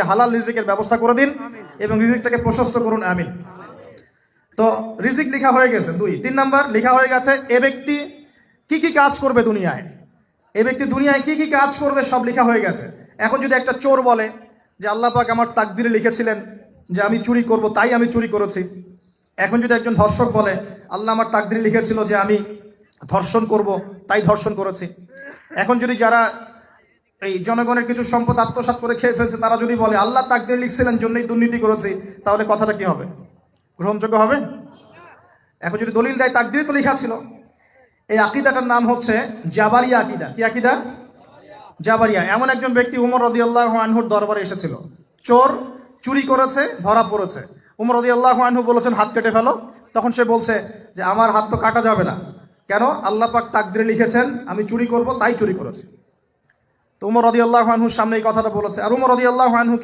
হালাল রিজিকের ব্যবস্থা করে দিন এবং রিজিকটাকে প্রশস্ত করুন, আমিন। তো রিজিক লেখা হয়ে গেছে। 3 নাম্বার লেখা হয়ে গেছে এ ব্যক্তি কি কি কাজ করবে দুনিয়ায়, এ ব্যক্তি দুনিয়ায় কি কি কাজ করবে সব লেখা হয়ে গেছে। এখন যদি একটা চোর বলে যে আল্লাহ পাক আমার তাকদিরে লিখেছিলেন যে আমি চুরি করব, তাই আমি চুরি করেছি। এখন যদি একজন ধর্ষক বলে আল্লাহ আমার তাকদিরে লিখেছিল যে আমি ধর্ষণ করব, তাই ধর্ষণ করেছি। এখন যদি যারা এই জনগণের কিছু সম্পদ আত্মসাৎ করে খেয়ে ফেলছে তারা যদি বলে আল্লাহ তাকদিরে লিখছিলেন জন্যই দুর্নীতি করেছি, তাহলে কথাটা কি হবে? গ্রহণযোগ্য হবে? এখন যদি দলিল দেয় তাকদিরে তো লেখা ছিল। এই আকীদাটার নাম হচ্ছে জাবারিয়া আকীদা। কি আকীদা? জাবারিয়া। এমন একজন ব্যক্তি উমর রাদিয়াল্লাহু আনহুর দরবারে এসেছিল। চোর চুরি করেছে, ধরা পড়েছে। উমর রাদিয়াল্লাহু আনহু বলেছেন হাত কেটে ফেলো। তখন সে বলছে যে আমার হাত তো কাটা যাবে না, কেন? আল্লাহ পাক তাকদিরে লিখেছেন আমি চুরি করব, তাই চুরি করেছি। তো উমর রাদিয়াল্লাহু আনহুর সামনে এই কথাটা বলেছে। আর উমর রাদিয়াল্লাহু আনহু কি